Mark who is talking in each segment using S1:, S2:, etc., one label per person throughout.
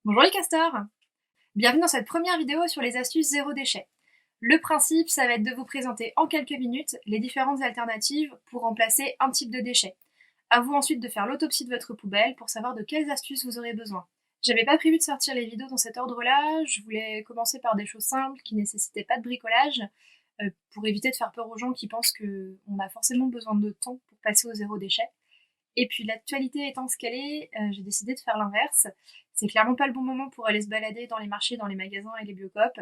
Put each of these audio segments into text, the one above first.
S1: Bonjour les castors! Bienvenue dans cette première vidéo sur les astuces zéro déchet. Le principe, ça va être de vous présenter en quelques minutes les différentes alternatives pour remplacer un type de déchet. À vous ensuite de faire l'autopsie de votre poubelle pour savoir de quelles astuces vous aurez besoin. J'avais pas prévu de sortir les vidéos dans cet ordre-là, je voulais commencer par des choses simples qui nécessitaient pas de bricolage, pour éviter de faire peur aux gens qui pensent qu'on a forcément besoin de temps pour passer au zéro déchet. Et puis l'actualité étant ce qu'elle est, j'ai décidé de faire l'inverse. C'est clairement pas le bon moment pour aller se balader dans les marchés, dans les magasins et les biocoop.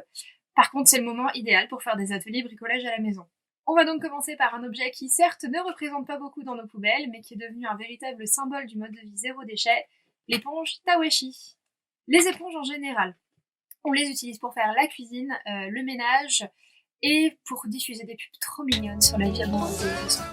S1: Par contre, c'est le moment idéal pour faire des ateliers bricolage à la maison. On va donc commencer par un objet qui certes ne représente pas beaucoup dans nos poubelles, mais qui est devenu un véritable symbole du mode de vie zéro déchet, l'éponge Tawashi. Les éponges en général, on les utilise pour faire la cuisine, le ménage et pour diffuser des pubs trop mignonnes sur la vie amoureuse des garçons.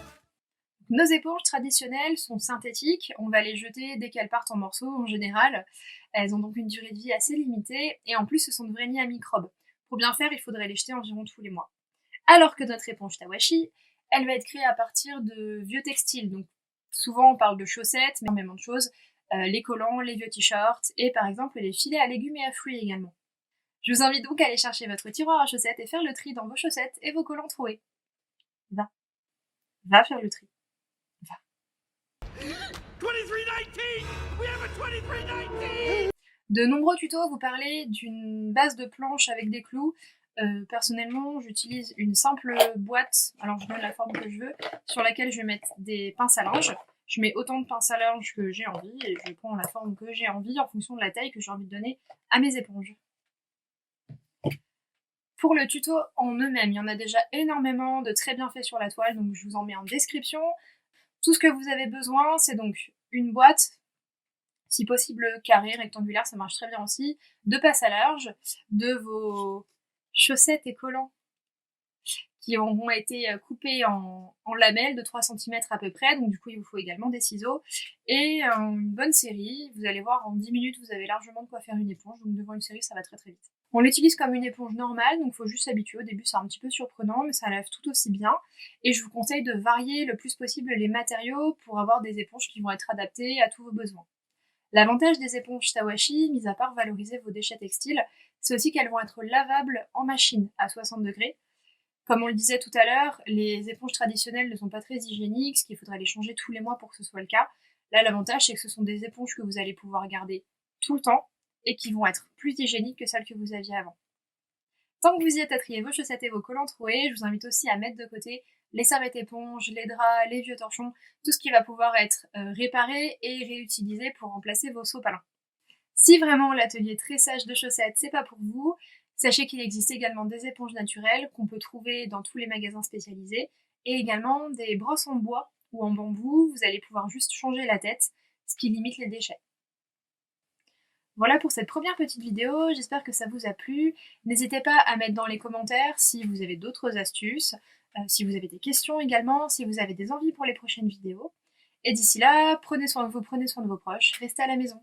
S1: Nos éponges traditionnelles sont synthétiques, on va les jeter dès qu'elles partent en morceaux en général. Elles ont donc une durée de vie assez limitée et en plus ce sont de vrais nids à microbes. Pour bien faire, il faudrait les jeter environ tous les mois. Alors que notre éponge Tawashi, elle va être créée à partir de vieux textiles. Donc souvent on parle de chaussettes, mais énormément de choses, les collants, les vieux t-shirts et par exemple les filets à légumes et à fruits également. Je vous invite donc à aller chercher votre tiroir à chaussettes et faire le tri dans vos chaussettes et vos collants troués. Va faire le tri. De nombreux tutos vous parlez d'une base de planche avec des clous. Personnellement, j'utilise une simple boîte, alors je donne la forme que je veux, sur laquelle je vais mettre des pinces à linge. Je mets autant de pinces à linge que j'ai envie et je prends la forme que j'ai envie en fonction de la taille que j'ai envie de donner à mes éponges. Pour le tuto en eux-mêmes, il y en a déjà énormément de très bien faits sur la toile, donc je vous en mets en description. Tout ce que vous avez besoin, c'est donc une boîte, si possible carré, rectangulaire, ça marche très bien aussi, de pinces à linge, de vos chaussettes et collants qui auront été coupés en lamelles de 3 cm à peu près, donc du coup il vous faut également des ciseaux, et une bonne série. Vous allez voir, en 10 minutes vous avez largement de quoi faire une éponge, donc devant une série ça va très très vite. On l'utilise comme une éponge normale, donc il faut juste s'habituer. Au début c'est un petit peu surprenant, mais ça lave tout aussi bien, et je vous conseille de varier le plus possible les matériaux pour avoir des éponges qui vont être adaptées à tous vos besoins. L'avantage des éponges Tawashi, mis à part valoriser vos déchets textiles, c'est aussi qu'elles vont être lavables en machine à 60 degrés. Comme on le disait tout à l'heure, les éponges traditionnelles ne sont pas très hygiéniques, ce qu'il faudrait les changer tous les mois pour que ce soit le cas. Là, l'avantage, c'est que ce sont des éponges que vous allez pouvoir garder tout le temps et qui vont être plus hygiéniques que celles que vous aviez avant. Tant que vous y êtes à trier vos chaussettes et vos collants troués, je vous invite aussi à mettre de côté les serviettes éponges, les draps, les vieux torchons, tout ce qui va pouvoir être réparé et réutilisé pour remplacer vos sopalins. Si vraiment l'atelier tressage de chaussettes c'est pas pour vous, sachez qu'il existe également des éponges naturelles qu'on peut trouver dans tous les magasins spécialisés et également des brosses en bois ou en bambou. Vous allez pouvoir juste changer la tête, ce qui limite les déchets. Voilà pour cette première petite vidéo, j'espère que ça vous a plu. N'hésitez pas à mettre dans les commentaires si vous avez d'autres astuces, si vous avez des questions également, si vous avez des envies pour les prochaines vidéos. Et d'ici là, prenez soin de vous, prenez soin de vos proches, restez à la maison.